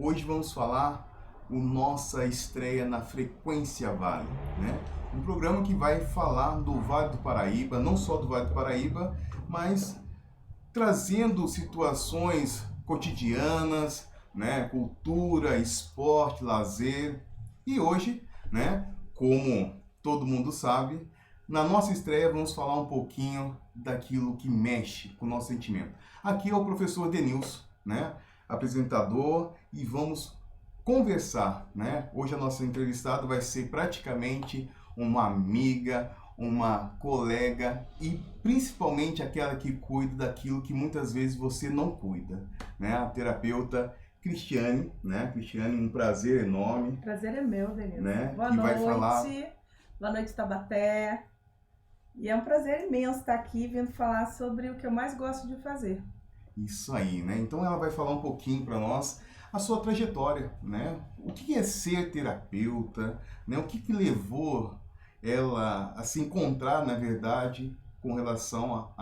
Hoje vamos falar nossa estreia na Frequência Vale, né? Um programa que vai falar do Vale do Paraíba, não só do Vale do Paraíba, mas trazendo situações cotidianas, né? Cultura, esporte, lazer. E hoje, né? Como todo mundo sabe, na nossa estreia vamos falar um pouquinho daquilo que mexe com o nosso sentimento. Aqui é o professor Denilson, né? Apresentador, e vamos conversar, né? Hoje a nossa entrevistada vai ser praticamente uma amiga, uma colega e principalmente aquela que cuida daquilo que muitas vezes você não cuida, né? A terapeuta Cristiane, né? Cristiane, um prazer enorme. Prazer é meu, Denilson. Né? Boa Que noite. vai falar... Boa noite, Tabaté. E é um prazer imenso estar aqui vindo falar sobre o que eu mais gosto de fazer. Isso aí, né? Então ela vai falar um pouquinho para nós a sua trajetória, né? O que é ser terapeuta, né? O que levou ela a se encontrar, na verdade, com relação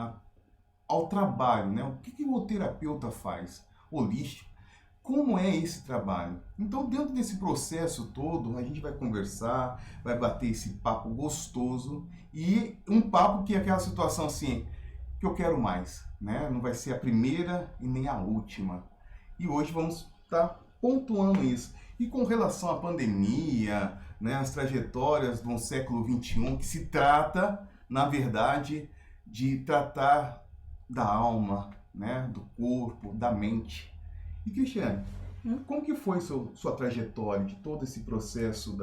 ao trabalho, né? O que o terapeuta faz? Holístico. Como é esse trabalho? Então, dentro desse processo todo, a gente vai conversar, vai bater esse papo gostoso e um papo que é aquela situação assim, que eu quero mais, né? Não vai ser a primeira e nem a última. E hoje vamos estar pontuando isso. E com relação à pandemia, né, as trajetórias do século XXI, que se trata, na verdade, de tratar da alma, né, do corpo, da mente. E Cristiane, como que foi sua trajetória de todo esse processo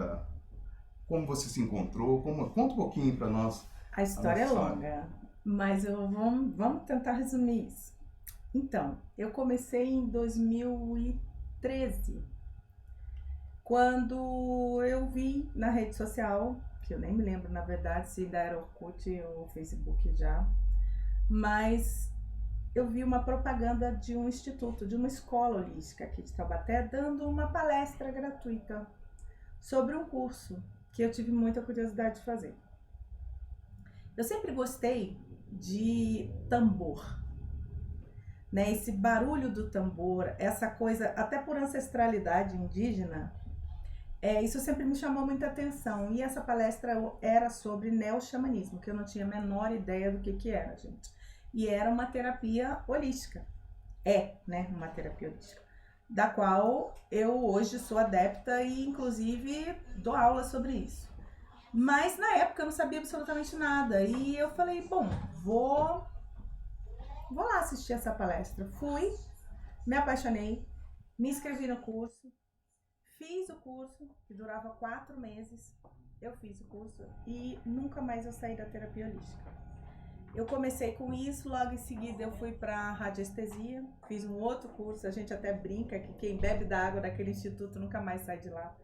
como você se encontrou? Conta um pouquinho para nós. A história é longa, mas vamos tentar resumir isso. Então, eu comecei em 2013, quando eu vi na rede social, que eu nem me lembro na verdade se ainda era Orkut ou Facebook já, mas eu vi uma propaganda de um instituto, de uma escola holística aqui de Taubaté, dando uma palestra gratuita sobre um curso que eu tive muita curiosidade de fazer. Eu sempre gostei de tambor, né? Esse barulho do tambor, essa coisa, até por ancestralidade indígena, isso sempre me chamou muita atenção. E essa palestra era sobre neo-xamanismo, que eu não tinha a menor ideia do que era, gente. E era uma terapia holística. Né? Uma terapia holística. Da qual eu hoje sou adepta e, inclusive, dou aula sobre isso. Mas, na época, eu não sabia absolutamente nada. E eu falei, bom, vou lá assistir essa palestra. Fui, me apaixonei, me inscrevi no curso, fiz o curso, que durava 4 meses. Eu fiz o curso e nunca mais eu saí da terapia holística. Eu comecei com isso, logo em seguida eu fui para radiestesia, fiz um outro curso, a gente até brinca que quem bebe da água daquele instituto nunca mais sai de lá,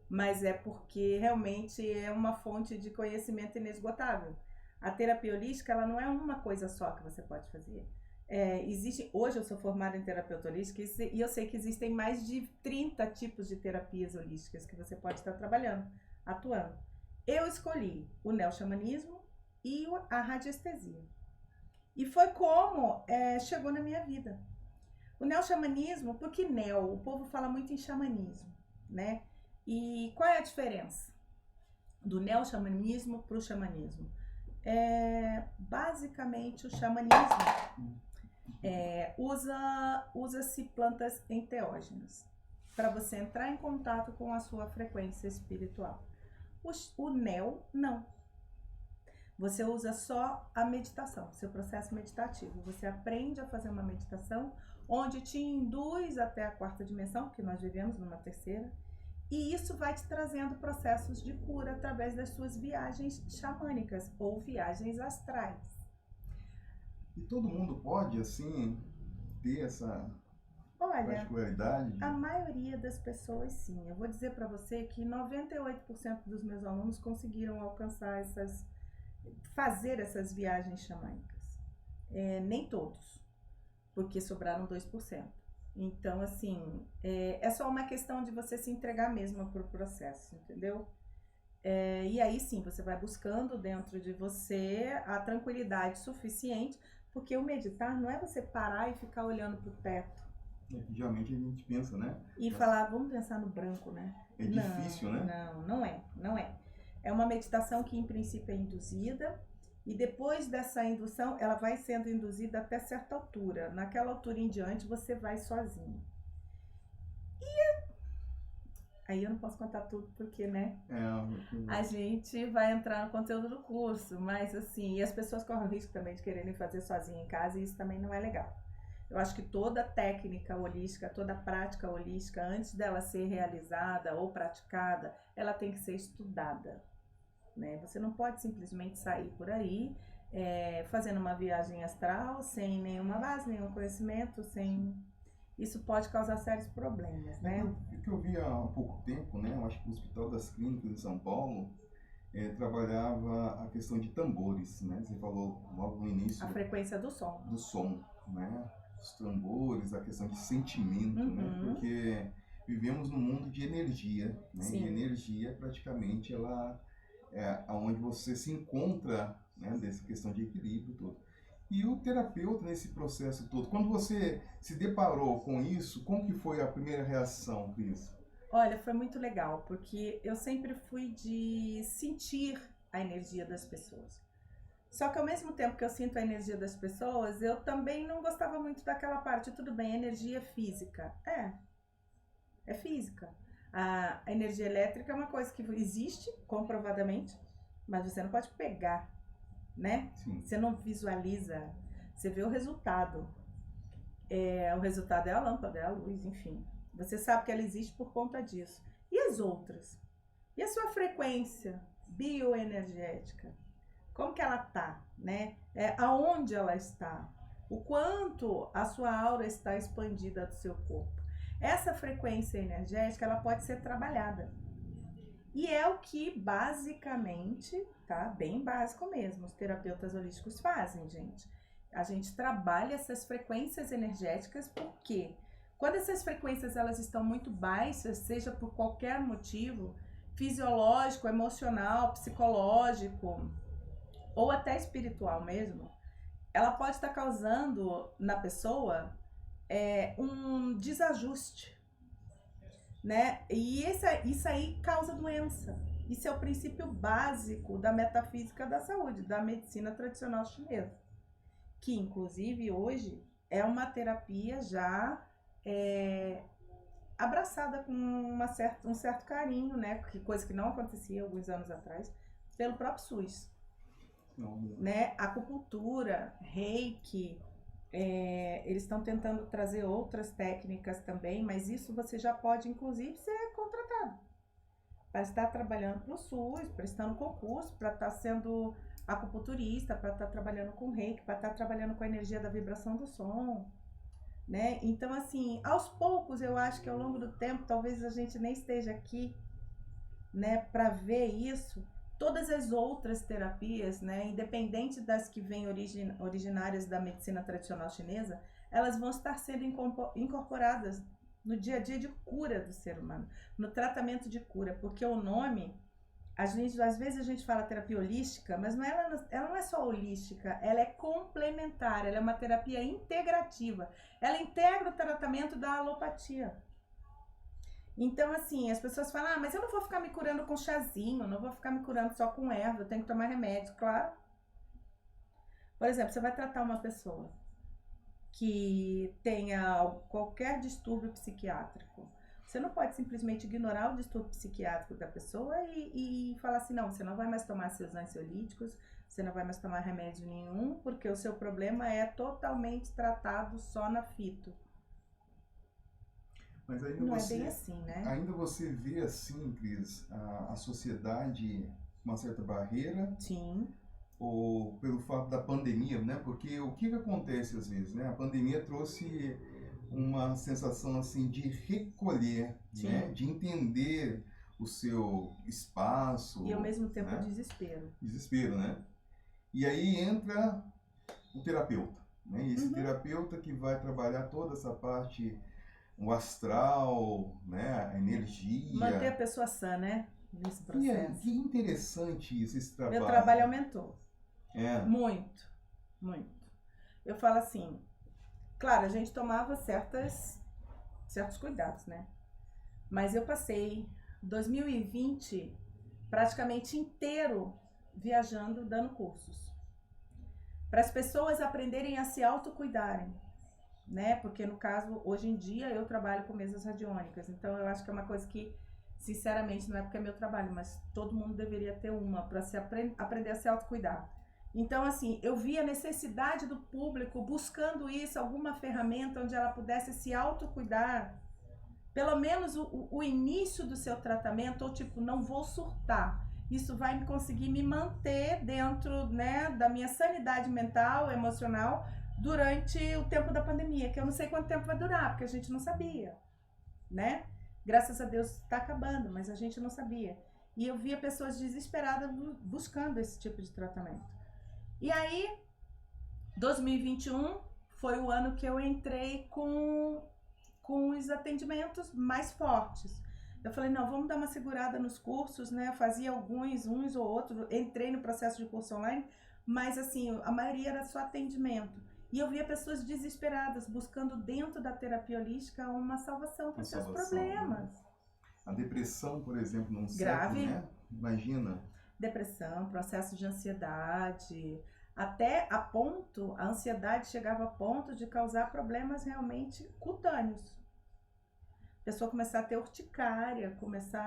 mas é porque realmente é uma fonte de conhecimento inesgotável. A terapia holística, ela não é uma coisa só que você pode fazer. Hoje eu sou formada em terapeuta holística e eu sei que existem mais de 30 tipos de terapias holísticas que você pode estar trabalhando, atuando. Eu escolhi o neo-xamanismo e a radiestesia. E foi como chegou na minha vida. O neo-xamanismo, porque neo, o povo fala muito em xamanismo, né? E qual é a diferença do neo-xamanismo para o xamanismo? Basicamente, o xamanismo usa-se plantas enteógenas para você entrar em contato com a sua frequência espiritual. O neo, não. Você usa só a meditação, seu processo meditativo. Você aprende a fazer uma meditação onde te induz até a 4ª dimensão, porque nós vivemos numa 3ª, e isso vai te trazendo processos de cura através das suas viagens xamânicas ou viagens astrais. E todo mundo pode, assim, ter essa particularidade? A maioria das pessoas, sim. Eu vou dizer para você que 98% dos meus alunos conseguiram alcançar fazer essas viagens xamânicas. Nem todos, porque sobraram 2%. Então, assim, é só uma questão de você se entregar mesmo pro processo, entendeu? E aí sim, você vai buscando dentro de você a tranquilidade suficiente, porque o meditar não é você parar e ficar olhando pro teto. Geralmente a gente pensa, né? E falar, vamos pensar no branco, né? É difícil, não, né? Não é. É uma meditação que, em princípio, é induzida, e depois dessa indução, ela vai sendo induzida até certa altura. Naquela altura em diante, você vai sozinho. Aí eu não posso contar tudo, porque, né? A gente vai entrar no conteúdo do curso, mas assim, e as pessoas correm o risco também de quererem fazer sozinho em casa, e isso também não é legal. Eu acho que toda técnica holística, toda prática holística, antes dela ser realizada ou praticada, ela tem que ser estudada, né? Você não pode simplesmente sair por aí fazendo uma viagem astral sem nenhuma base, nenhum conhecimento, sem... Isso pode causar sérios problemas, né? O que eu vi há pouco tempo, né? Eu acho que o Hospital das Clínicas de São Paulo trabalhava a questão de tambores, né? Você falou logo no início... A frequência do som. Do som, né? Os tambores, a questão de sentimento, né? Porque vivemos num mundo de energia, né? Sim. E energia, praticamente, ela é onde você se encontra, né? Dessa questão de equilíbrio todo. E o terapeuta nesse processo todo, quando você se deparou com isso, como que foi a primeira reação, Cris? Olha, foi muito legal, porque eu sempre fui de sentir a energia das pessoas. Só que ao mesmo tempo que eu sinto a energia das pessoas, eu também não gostava muito daquela parte, tudo bem, energia física. É física. A energia elétrica é uma coisa que existe, comprovadamente, mas você não pode pegar, né? Sim. Você não visualiza, você vê o resultado. O resultado é a lâmpada, é a luz, enfim. Você sabe que ela existe por conta disso. E as outras? E a sua frequência bioenergética? Como que ela tá, né? Aonde ela está? O quanto a sua aura está expandida do seu corpo? Essa frequência energética, ela pode ser trabalhada. E é o que basicamente, tá? Bem básico mesmo, os terapeutas holísticos fazem, gente. A gente trabalha essas frequências energéticas porque quando essas frequências elas estão muito baixas, seja por qualquer motivo, fisiológico, emocional, psicológico ou até espiritual mesmo, ela pode estar causando na pessoa um desajuste, né? E isso aí causa doença. Isso é o princípio básico da metafísica da saúde, da medicina tradicional chinesa, que inclusive hoje é uma terapia já abraçada com um certo carinho, né? Que coisa que não acontecia alguns anos atrás, pelo próprio SUS. Né? Acupuntura, reiki, eles estão tentando trazer outras técnicas também, mas isso você já pode, inclusive, ser contratado para estar trabalhando para o SUS, para estar no concurso, para estar sendo acupunturista, para estar trabalhando com reiki, para estar trabalhando com a energia da vibração do som, né? Então, assim, aos poucos, eu acho que ao longo do tempo, talvez a gente nem esteja aqui, né, para ver isso. Todas as outras terapias, né, independente das que vêm originárias da medicina tradicional chinesa, elas vão estar sendo incorporadas no dia a dia de cura do ser humano, no tratamento de cura, porque o nome, às vezes a gente fala terapia holística, mas ela não é só holística, ela é complementar, ela é uma terapia integrativa, ela integra o tratamento da alopatia. Então, assim, as pessoas falam, mas eu não vou ficar me curando com chazinho, não vou ficar me curando só com erva, eu tenho que tomar remédio, claro. Por exemplo, você vai tratar uma pessoa que tenha qualquer distúrbio psiquiátrico. Você não pode simplesmente ignorar o distúrbio psiquiátrico da pessoa e falar assim, não, você não vai mais tomar seus ansiolíticos, você não vai mais tomar remédio nenhum, porque o seu problema é totalmente tratado só na fito. Mas ainda não você, é bem assim, né? Ainda você vê assim, Cris, a sociedade uma certa barreira? Sim. Ou pelo fato da pandemia, né? Porque o que acontece às vezes, né? A pandemia trouxe uma sensação assim de recolher, né? De entender o seu espaço. E ao mesmo tempo, né? desespero. Desespero, né? E aí entra o terapeuta, né? E esse terapeuta que vai trabalhar toda essa parte, o astral, né? A energia. Manter a pessoa sã, né? Nesse processo. Que interessante isso, esse trabalho. Meu trabalho aumentou. Muito, muito. Eu falo assim, claro, a gente tomava certas certos cuidados, né? Mas eu passei 2020 praticamente inteiro viajando, dando cursos. Para as pessoas aprenderem a se autocuidarem, né? Porque no caso, hoje em dia, eu trabalho com mesas radiônicas. Então, eu acho que é uma coisa que, sinceramente, não é porque é meu trabalho, mas todo mundo deveria ter uma para se aprender a se autocuidar. Então, assim, eu vi a necessidade do público buscando isso, alguma ferramenta onde ela pudesse se autocuidar, pelo menos o início do seu tratamento, ou tipo, não vou surtar. Isso vai me conseguir me manter dentro, né, da minha sanidade mental, emocional, durante o tempo da pandemia, que eu não sei quanto tempo vai durar, porque a gente não sabia, né? Graças a Deus está acabando, mas a gente não sabia. E eu via pessoas desesperadas buscando esse tipo de tratamento. E aí, 2021 foi o ano que eu entrei com os atendimentos mais fortes. Eu falei, não, vamos dar uma segurada nos cursos, né? Eu fazia uns ou outros, entrei no processo de curso online, mas assim, a maioria era só atendimento. E eu via pessoas desesperadas, buscando dentro da terapia holística uma salvação para os seus problemas. Né? A depressão, por exemplo, num grave, século, né? Imagina. Depressão, processo de ansiedade, até a ansiedade chegava a ponto de causar problemas realmente cutâneos. A pessoa começar a ter urticária, começar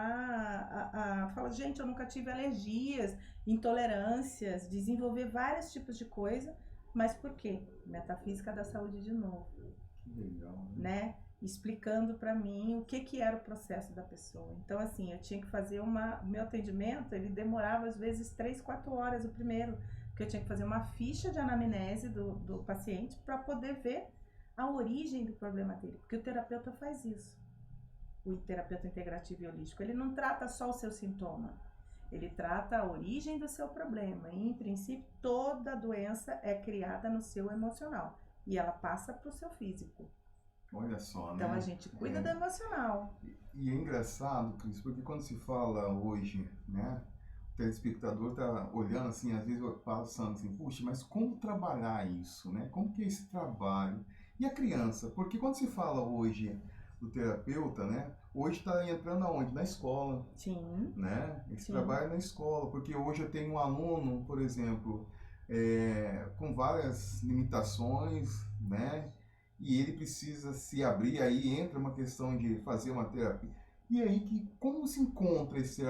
a falar, gente, eu nunca tive alergias, intolerâncias, desenvolver vários tipos de coisa, mas por quê? Metafísica da saúde de novo. Que legal, né? Explicando para mim o que era o processo da pessoa. Então, assim, eu tinha que fazer meu atendimento, ele demorava às vezes 3, 4 horas o primeiro, porque eu tinha que fazer uma ficha de anamnese do paciente para poder ver a origem do problema dele, porque o terapeuta faz isso. O terapeuta integrativo e holístico, ele não trata só o seu sintoma, ele trata a origem do seu problema. E, em princípio, toda doença é criada no seu emocional e ela passa para o seu físico. Olha só, então, né? A gente cuida do emocional. E é engraçado, Cris, porque quando se fala hoje, né? O telespectador tá olhando assim, às vezes pensando assim, puxa, mas como trabalhar isso, né? Como que é esse trabalho? E a criança? Porque quando se fala hoje do terapeuta, né? Hoje está entrando aonde? Na escola. Sim. Né? Esse Sim. trabalho na escola, porque hoje eu tenho um aluno, por exemplo, com várias limitações, né? E ele precisa se abrir, aí entra uma questão de fazer uma terapia. E aí, como se encontra esse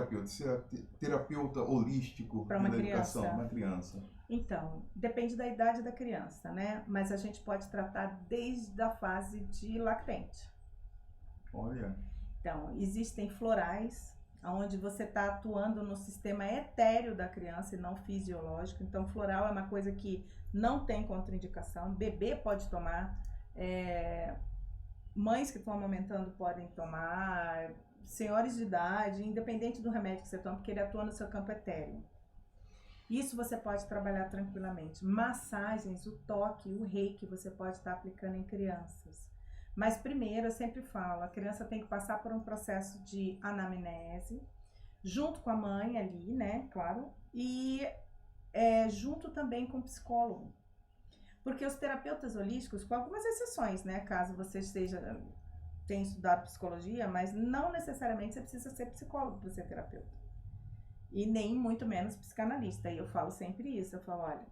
terapeuta holístico para da educação, uma criança? Então, depende da idade da criança, né? Mas a gente pode tratar desde a fase de lactente. Olha. Então, existem florais, onde você está atuando no sistema etéreo da criança e não fisiológico. Então, floral é uma coisa que não tem contraindicação. Bebê pode tomar, mães que estão amamentando podem tomar, senhores de idade, independente do remédio que você toma, porque ele atua no seu campo etéreo. Isso você pode trabalhar tranquilamente. Massagens, o toque, o reiki, você pode estar aplicando em crianças. Mas primeiro, eu sempre falo, a criança tem que passar por um processo de anamnese, junto com a mãe ali, né, claro, e junto também com o psicólogo. Porque os terapeutas holísticos, com algumas exceções, né, caso você tenha estudado psicologia, mas não necessariamente você precisa ser psicólogo para ser terapeuta. E nem muito menos psicanalista. E eu falo sempre isso, eu falo, olha,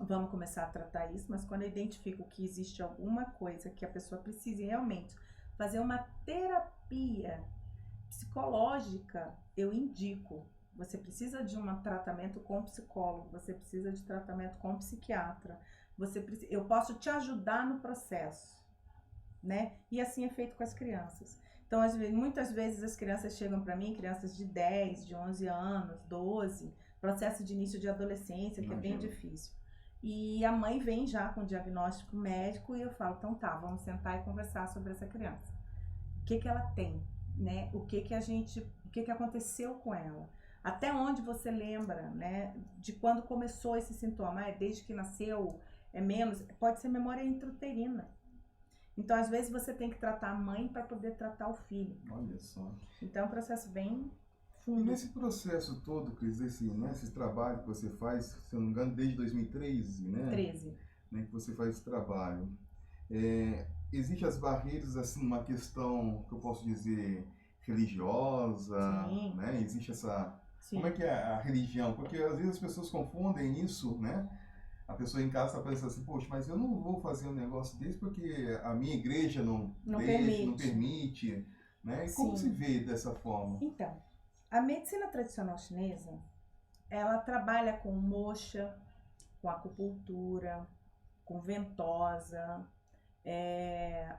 vamos começar a tratar isso, mas quando eu identifico que existe alguma coisa que a pessoa precise realmente fazer uma terapia psicológica, eu indico. Você precisa de um tratamento com psicólogo, você precisa de tratamento com psiquiatra, eu posso te ajudar no processo, né? E assim é feito com as crianças. Então, muitas vezes as crianças chegam para mim, crianças de 10, de 11 anos, 12, processo de início de adolescência, que é bem difícil. E a mãe vem já com o diagnóstico médico e eu falo, então tá, vamos sentar e conversar sobre essa criança. O que ela tem, né? O que aconteceu com ela? Até onde você lembra, né? De quando começou esse sintoma? Desde que nasceu, é menos? Pode ser memória intrauterina. Então, às vezes, você tem que tratar a mãe para poder tratar o filho. Olha só. Então, é um processo bem fundo. E nesse processo todo, Cris, esse trabalho que você faz, se eu não me engano, desde 2013, né? 13. Né, que você faz esse trabalho. Existem as barreiras, assim, uma questão que eu posso dizer religiosa, Sim, né? Existe essa... Como é sim. que é a religião? Porque às vezes as pessoas confundem isso, né? A pessoa em casa pensa assim, poxa, mas eu não vou fazer um negócio desse porque a minha igreja não Não deixa, não permite. permite, né? E como se Sim. vê dessa forma? Então, a medicina tradicional chinesa, ela trabalha com moxa, com acupuntura, com ventosa,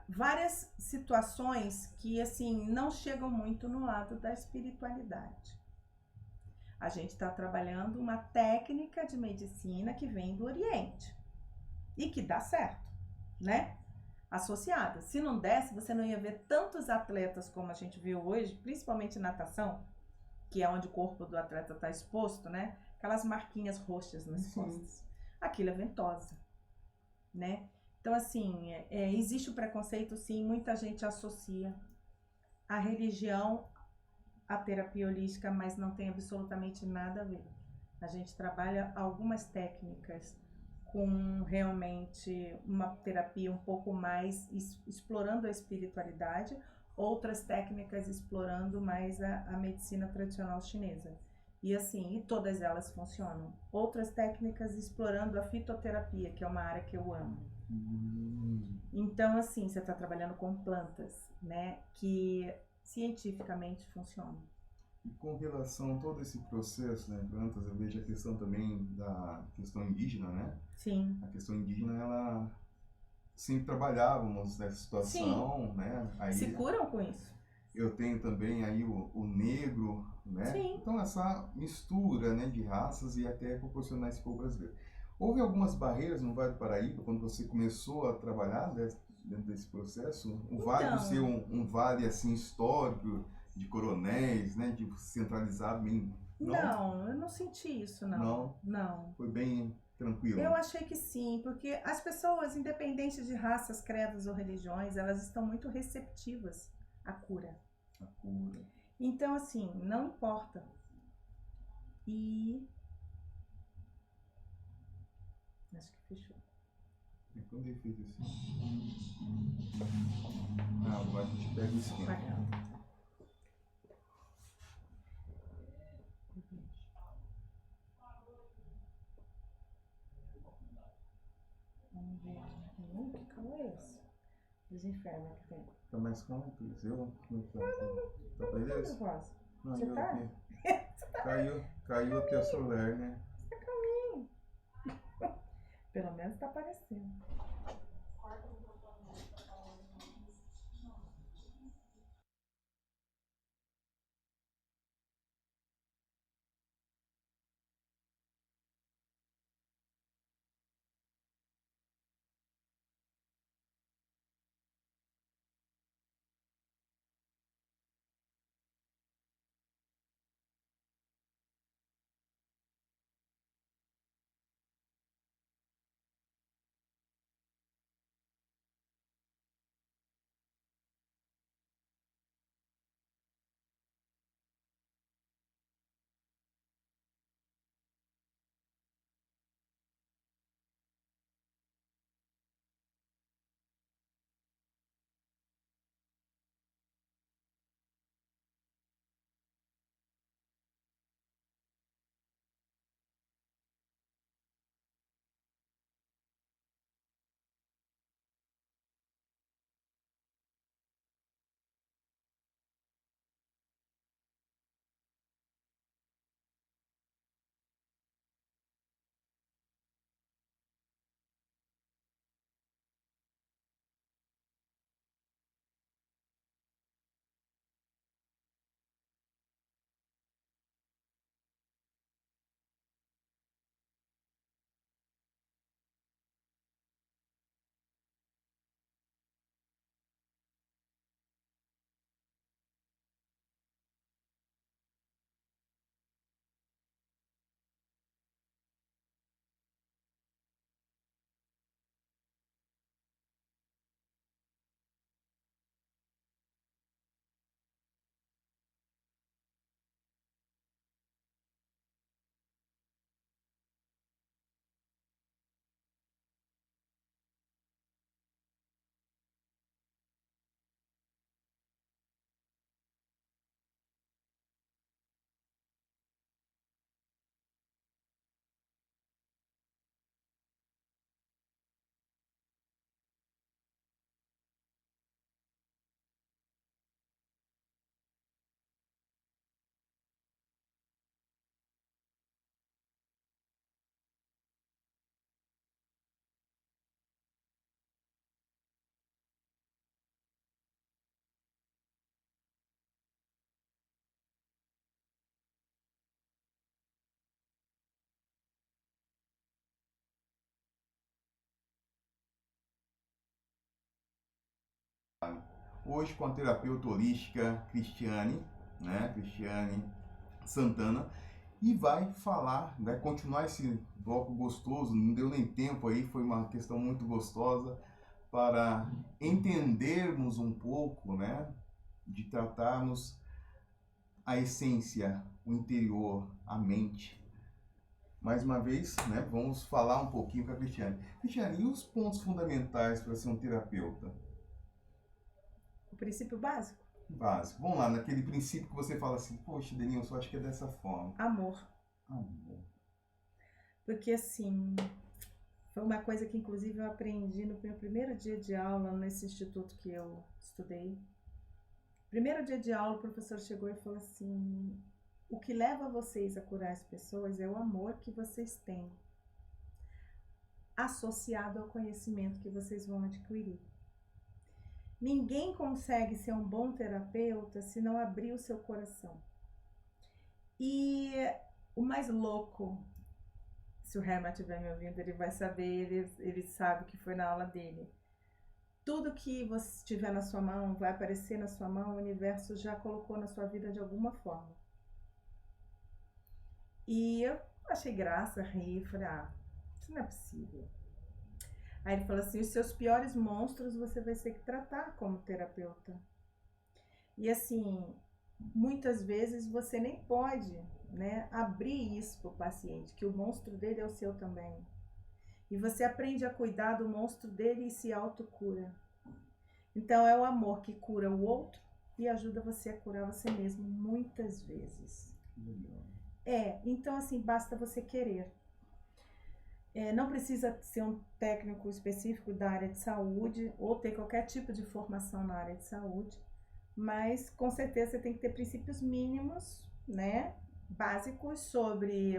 várias situações que assim não chegam muito no lado da espiritualidade. A gente está trabalhando uma técnica de medicina que vem do Oriente e que dá certo, né? Associada. Se não desse, você não ia ver tantos atletas como a gente vê hoje, principalmente natação, que é onde o corpo do atleta está exposto, né? Aquelas marquinhas roxas nas Sim. costas. Aquilo é ventosa, né? Então, assim, existe o preconceito, sim, muita gente associa a religião à terapia holística, mas não tem absolutamente nada a ver. A gente trabalha algumas técnicas com realmente uma terapia um pouco mais explorando a espiritualidade, outras técnicas explorando mais a medicina tradicional chinesa. E assim, e todas elas funcionam. Outras técnicas explorando a fitoterapia, que é uma área que eu amo. Então, assim, você está trabalhando com plantas, né, que cientificamente funcionam. E com relação a todo esse processo, né, plantas, eu vejo a questão também da questão indígena, né? Sim, A questão indígena, ela sempre trabalhávamos nessa sim, situação, né? se Aí curam com isso. eu tenho também aí o negro, né? Sim, Então essa mistura, né, de raças e até proporcionar esse povo brasileiro. Houve algumas barreiras no Vale do Paraíba quando você começou a trabalhar dentro desse processo? O Vale por ser então, um vale assim histórico de coronéis, né, de centralizado, bem, não? não, eu não senti isso, não. Não, Não. foi bem Eu tranquilo. achei que sim, porque as pessoas, independente de raças, credos ou religiões, elas estão muito receptivas à cura. A cura. Então, assim, não importa. E. Acho que fechou. É quando ele fez assim. Ah, agora a gente pega o esquema. Apagando. Vamos ver. Que calor é esse? Dos infernos que tem. Tá mais calmo, Cris? Eu? Como é que tá? Tá Não tô beleza? nervosa. Não, Você eu tá? aqui. Caiu até a solar, né? Pelo menos tá aparecendo. hoje com a terapeuta holística Cristiane, né? Cristiane Santana, e vai continuar esse bloco gostoso, não deu nem tempo aí, foi uma questão muito gostosa para entendermos um pouco, né? De tratarmos a essência, o interior, a mente. Mais uma vez, né, vamos falar um pouquinho com a Cristiane. Cristiane, e os pontos fundamentais para ser um terapeuta? O princípio básico? Básico. Vamos lá, naquele princípio que você fala assim, poxa, Denilson, eu acho que é dessa forma. Amor. Amor. Porque assim, foi uma coisa que inclusive eu aprendi no meu primeiro dia de aula nesse instituto que eu estudei. Primeiro dia de aula, o professor chegou e falou assim: o que leva vocês a curar as pessoas é o amor que vocês têm, associado ao conhecimento que vocês vão adquirir. Ninguém consegue ser um bom terapeuta se não abrir o seu coração. E o mais louco, se o Herman estiver me ouvindo, ele vai saber, ele sabe que foi na aula dele. Tudo que você tiver na sua mão, vai aparecer na sua mão, o universo já colocou na sua vida de alguma forma. E eu achei graça, ri, falei, isso não é possível. Aí ele falou assim, os seus piores monstros você vai ter que tratar como terapeuta. E assim, muitas vezes você nem pode, né, abrir isso para o paciente, que o monstro dele é o seu também. E você aprende a cuidar do monstro dele e se autocura. Então é o amor que cura o outro e ajuda você a curar você mesmo muitas vezes. Então assim, basta você querer. Não precisa ser um técnico específico da área de saúde ou ter qualquer tipo de formação na área de saúde, mas com certeza você tem que ter princípios mínimos, né, básicos sobre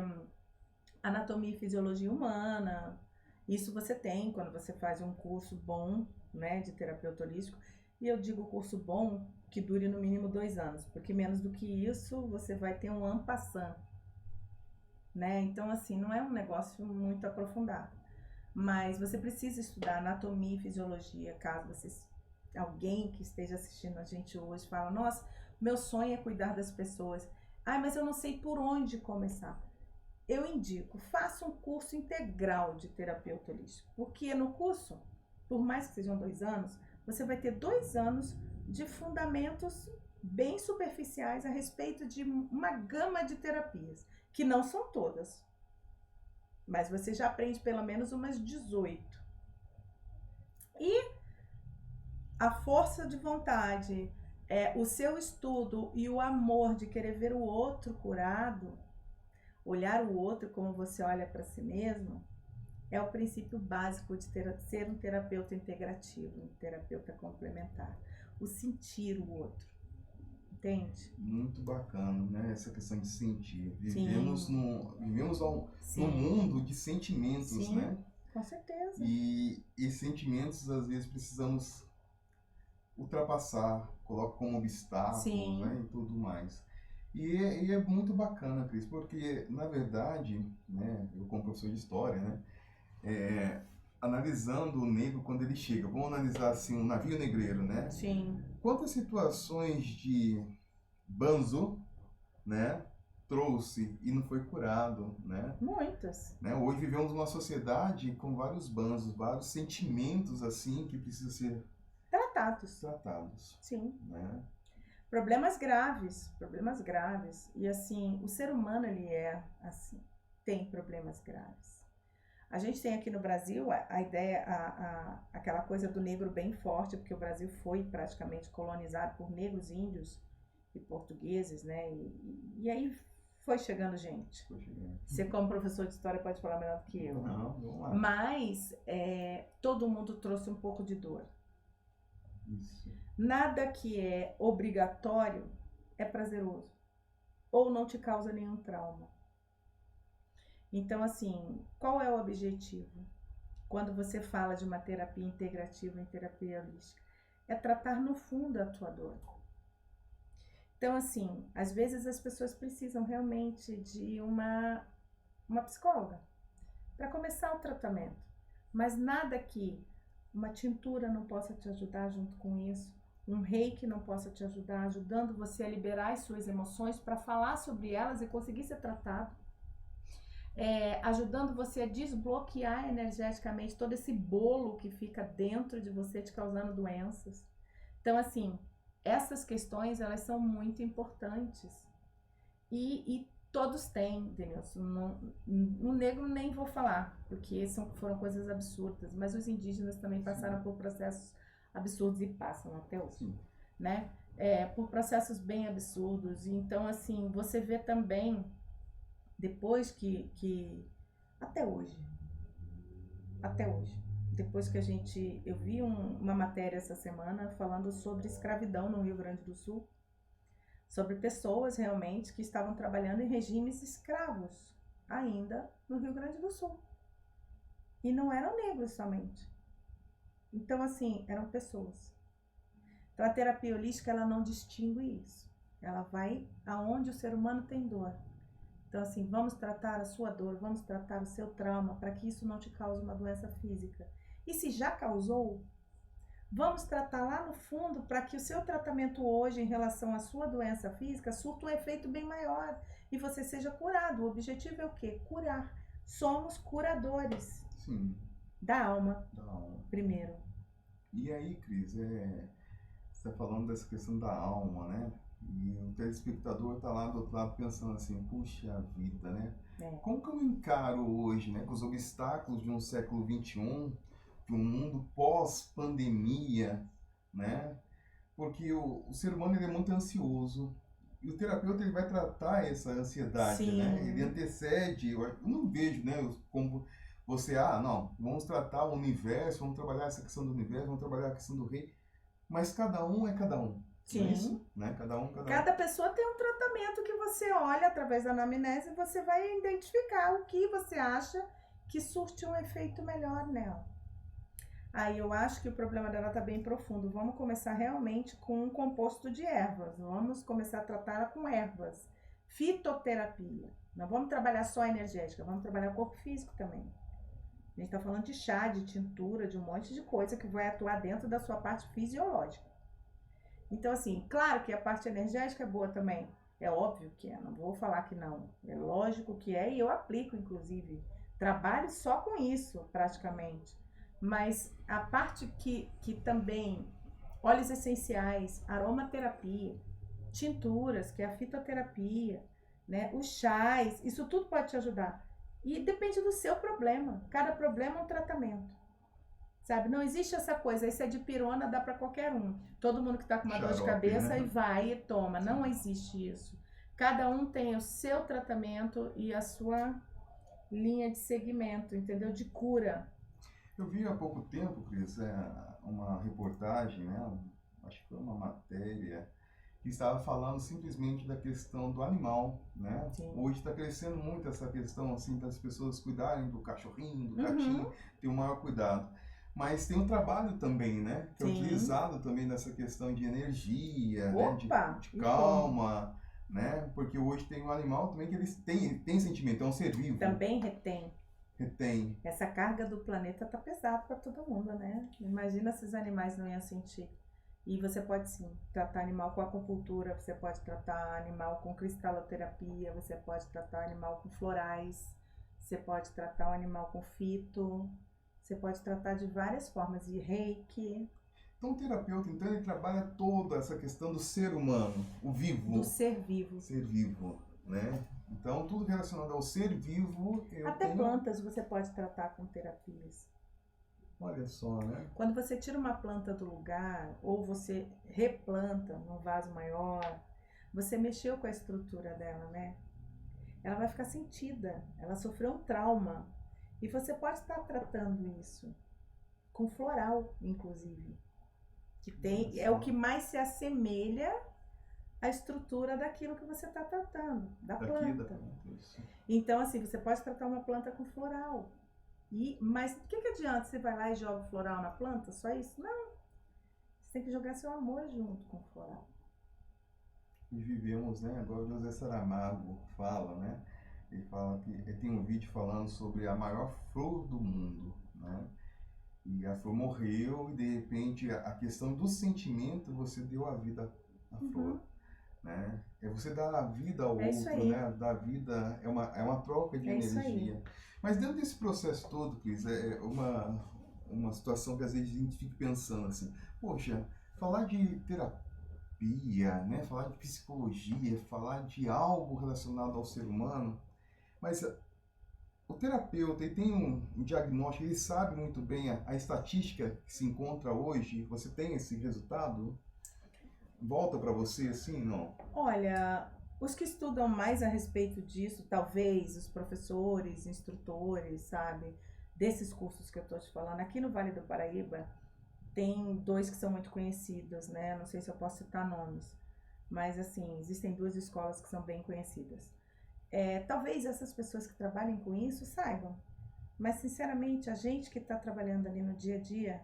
anatomia e fisiologia humana. Isso você tem quando você faz um curso bom, né, de terapeuta holístico. E eu digo curso bom que dure no mínimo 2 anos, porque menos do que isso você vai ter um en passant, né? Então assim, não é um negócio muito aprofundado. Mas você precisa estudar anatomia e fisiologia, caso alguém que esteja assistindo a gente hoje fala, nossa, meu sonho é cuidar das pessoas. Mas eu não sei por onde começar. Eu indico, faça um curso integral de terapeuta holístico, porque no curso, por mais que sejam 2 anos, você vai ter 2 anos de fundamentos bem superficiais a respeito de uma gama de terapias, que não são todas, mas você já aprende pelo menos umas 18. E a força de vontade, o seu estudo e o amor de querer ver o outro curado, olhar o outro como você olha para si mesmo, é o princípio básico de ser um terapeuta integrativo, um terapeuta complementar. O sentir o outro. Entende? Muito bacana, né? Essa questão de sentir. Vivemos num Sim. mundo de sentimentos, Sim, né? Com certeza. E sentimentos, às vezes, precisamos ultrapassar, coloca como obstáculos, Sim. né? E tudo mais. E é muito bacana, Cris, porque, na verdade, né, eu como professor de história, né, analisando o negro quando ele chega, vamos analisar assim, um navio negreiro, né? Sim. Quantas situações de banzo, né, trouxe e não foi curado, né? Muitas. Né? Hoje vivemos uma sociedade com vários banzos, vários sentimentos assim que precisam ser tratados. Sim. Né? Problemas graves. E assim, o ser humano, ele é assim, tem problemas graves. A gente tem aqui no Brasil a ideia, aquela coisa do negro bem forte, porque o Brasil foi praticamente colonizado por negros, índios e portugueses, né? E aí foi chegando gente. Você, como professor de história, pode falar melhor do que eu. Não, vamos lá. Mas todo mundo trouxe um pouco de dor. Isso. Nada que é obrigatório é prazeroso ou não te causa nenhum trauma. Então, assim, qual é o objetivo quando você fala de uma terapia integrativa em terapia holística? É tratar no fundo a tua dor. Então, assim, às vezes as pessoas precisam realmente de uma psicóloga para começar o tratamento, mas nada que uma tintura não possa te ajudar junto com isso, um reiki não possa te ajudar, ajudando você a liberar as suas emoções para falar sobre elas e conseguir ser tratado. Ajudando você a desbloquear energeticamente todo esse bolo que fica dentro de você te causando doenças. Então, assim, essas questões, elas são muito importantes. E todos têm, Denilson. No negro nem vou falar, porque foram coisas absurdas, mas os indígenas também passaram por processos absurdos e passam até hoje, né? Por processos bem absurdos. Então, assim, você vê também, depois que até hoje, depois que eu vi uma matéria essa semana falando sobre escravidão no Rio Grande do Sul, sobre pessoas realmente que estavam trabalhando em regimes escravos ainda no Rio Grande do Sul. E não eram negros somente. Então, assim, eram pessoas. Então, a terapia holística, ela não distingue isso. Ela vai aonde o ser humano tem dor. Então, assim, vamos tratar a sua dor, vamos tratar o seu trauma, para que isso não te cause uma doença física. E se já causou, vamos tratar lá no fundo para que o seu tratamento hoje em relação à sua doença física surta um efeito bem maior e você seja curado. O objetivo é o quê? Curar. Somos curadores. Sim. Da alma. Da alma. Primeiro. E aí, Cris, você está falando dessa questão da alma, né? E o telespectador está lá do outro lado pensando assim, puxa vida, né? Como que eu encaro hoje, né? Com os obstáculos de um século XXI, de um mundo pós-pandemia, né? Porque o ser humano ele é muito ansioso. E o terapeuta ele vai tratar essa ansiedade, Sim. né? Ele antecede. Eu não vejo, né? Como você, não, vamos tratar o universo, vamos trabalhar essa questão do universo, vamos trabalhar a questão do rei. Mas cada um é cada um. Sim. Não é isso? Né? Cada pessoa tem um tratamento que você olha através da anamnese e você vai identificar o que você acha que surte um efeito melhor nela. Aí eu acho que o problema dela está bem profundo. Vamos começar realmente com um composto de ervas. Vamos começar a tratá-la com ervas. Fitoterapia. Não vamos trabalhar só a energética, vamos trabalhar o corpo físico também. A gente está falando de chá, de tintura, de um monte de coisa que vai atuar dentro da sua parte fisiológica. Então, assim, claro que a parte energética é boa também. É óbvio que é, não vou falar que não. É lógico que é e eu aplico, inclusive. Trabalho só com isso, praticamente. Mas a parte que também, óleos essenciais, aromaterapia, tinturas, que é a fitoterapia, né, os chás, isso tudo pode te ajudar. E depende do seu problema. Cada problema é um tratamento. Sabe? Não existe essa coisa, esse é de pirona, dá para qualquer um. Todo mundo que tá com uma dor de cabeça, né? E vai e toma. Sim. Não existe isso. Cada um tem o seu tratamento e a sua linha de segmento, entendeu? De cura. Eu vi há pouco tempo, Cris, uma reportagem, né? Acho que foi uma matéria que estava falando simplesmente da questão do animal, né? Sim. Hoje está crescendo muito essa questão assim das pessoas cuidarem do cachorrinho, do gatinho, ter um maior cuidado. Mas tem um trabalho também, né? Que é utilizado também nessa questão de energia, né? De calma, né? Porque hoje tem um animal também que eles têm sentimento, é um ser vivo. Também retém. Retém. Essa carga do planeta tá pesada para todo mundo, né? Imagina se os animais não iam sentir. E você pode sim tratar animal com acupuntura, você pode tratar animal com cristaloterapia, você pode tratar animal com florais, você pode tratar o animal com fito, você pode tratar de várias formas, de reiki. Então o terapeuta, então, ele trabalha toda essa questão do ser humano, o vivo. Do ser vivo. Ser vivo, né? Então tudo relacionado ao ser vivo... Até plantas você pode tratar com terapias. Olha só, né? Quando você tira uma planta do lugar, ou você replanta num vaso maior, você mexeu com a estrutura dela, né? Ela vai ficar sentida, ela sofreu um trauma. E você pode estar tratando isso com floral, inclusive. Que tem, é o que mais se assemelha à estrutura daquilo que você está tratando, da planta. Então, assim, você pode tratar uma planta com floral. Mas o que adianta você vai lá e joga o floral na planta? Só isso? Não. Você tem que jogar seu amor junto com o floral. E vivemos, né? Agora o José Saramago fala, né? Ele fala que tem um vídeo falando sobre a maior flor do mundo, né? E a flor morreu e de repente a questão do sentimento você deu a vida à flor, né? É você dar a vida ao É isso outro, aí. né? Dar vida é uma troca de É isso aí. energia. Mas dentro desse processo todo, Cris, é uma situação que às vezes a gente fica pensando assim, poxa, falar de terapia, né? Falar de psicologia, falar de algo relacionado ao ser humano, mas o terapeuta ele tem um diagnóstico, ele sabe muito bem a estatística que se encontra hoje. Você tem esse resultado? Volta para você assim, não? Olha, os que estudam mais a respeito disso, talvez os professores, instrutores, sabe, desses cursos que eu estou te falando, aqui no Vale do Paraíba, tem dois que são muito conhecidos, né? Não sei se eu posso citar nomes, mas assim, existem duas escolas que são bem conhecidas. Talvez essas pessoas que trabalhem com isso saibam, mas sinceramente, a gente que está trabalhando ali no dia a dia,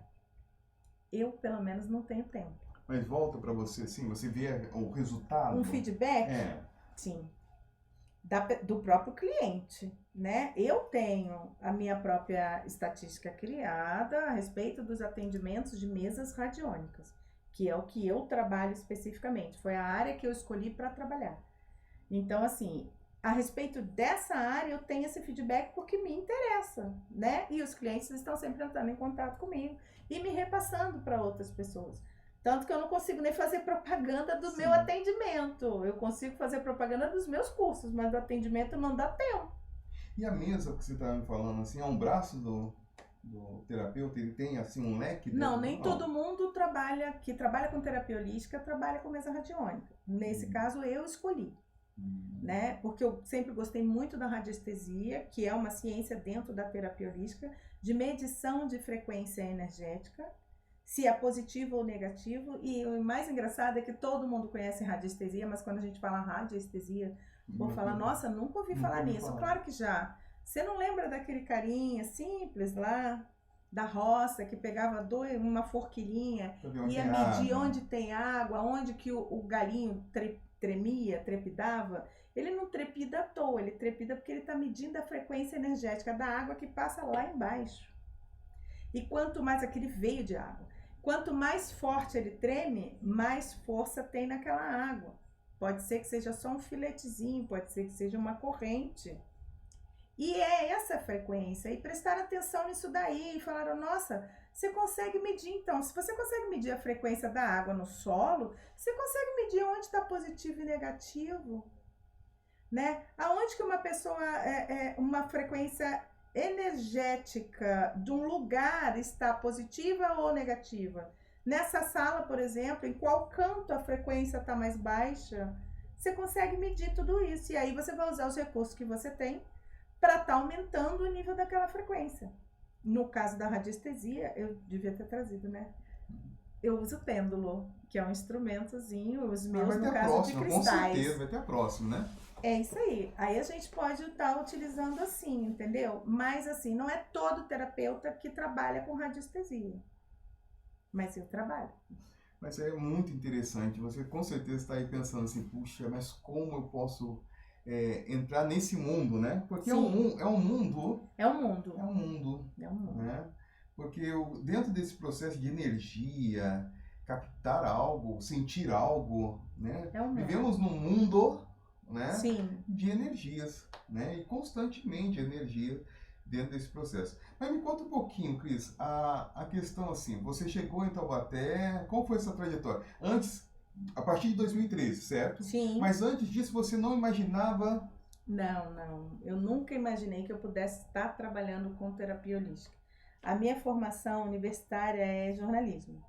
eu pelo menos não tenho tempo. Mas volta para você assim, você vê o resultado? Um feedback? É. Sim. Do próprio cliente, né? Eu tenho a minha própria estatística criada a respeito dos atendimentos de mesas radiônicas, que é o que eu trabalho especificamente, foi a área que eu escolhi para trabalhar. Então, assim, a respeito dessa área, eu tenho esse feedback porque me interessa, né? E os clientes estão sempre entrando em contato comigo e me repassando para outras pessoas. Tanto que eu não consigo nem fazer propaganda do meu atendimento. Eu consigo fazer propaganda dos meus cursos, mas do atendimento não dá tempo. E a mesa que você está me falando, assim, é um braço do terapeuta? Ele tem, assim, um leque? Não, nem todo mundo que trabalha com terapia holística trabalha com mesa radiônica. Nesse caso, eu escolhi. Né? Porque eu sempre gostei muito da radiestesia, que é uma ciência dentro da terapia holística, de medição de frequência energética, se é positivo ou negativo. E o mais engraçado é que todo mundo conhece radiestesia, mas quando a gente fala radiestesia, vou falar, nossa, nunca ouvi falar nisso. Claro que já. Você não lembra daquele carinha simples lá, da roça, que pegava uma forquilhinha, ia medir onde tem água, onde que o galinho tremia, trepidava? Ele não trepida à toa, ele trepida porque ele está medindo a frequência energética da água que passa lá embaixo. E quanto mais aquele veio de água, quanto mais forte ele treme, mais força tem naquela água. Pode ser que seja só um filetezinho, pode ser que seja uma corrente. E é essa frequência. E prestaram atenção nisso daí e falaram, nossa, você consegue medir então. Se você consegue medir a frequência da água no solo, você consegue medir onde está positivo e negativo. Né? Aonde que uma pessoa, uma frequência energética de um lugar está positiva ou negativa. Nessa sala, por exemplo, em qual canto a frequência está mais baixa, você consegue medir tudo isso. E aí você vai usar os recursos que você tem para estar aumentando o nível daquela frequência. No caso da radiestesia, eu devia ter trazido, né? Eu uso o pêndulo, que é um instrumentozinho, os meus, no caso, de cristais. Com certeza, vai ter a próxima, né? É isso aí. Aí a gente pode estar utilizando assim, entendeu? Mas assim, não é todo terapeuta que trabalha com radiestesia. Mas eu trabalho. Mas é muito interessante. Você com certeza está aí pensando assim, puxa, mas como eu posso entrar nesse mundo, né? Porque é um mundo. É um mundo. É um mundo. É um mundo. Né? Porque dentro desse processo de energia, captar algo, sentir algo, né? É um mundo. Vivemos num mundo, né? Sim. De energias, né? E constantemente energia dentro desse processo. Mas me conta um pouquinho, Cris, a questão assim, você chegou em Taubaté, qual foi essa trajetória? Antes, a partir de 2013, certo? Sim. Mas antes disso você não imaginava... Não. Eu nunca imaginei que eu pudesse estar trabalhando com terapia holística. A minha formação universitária é jornalismo.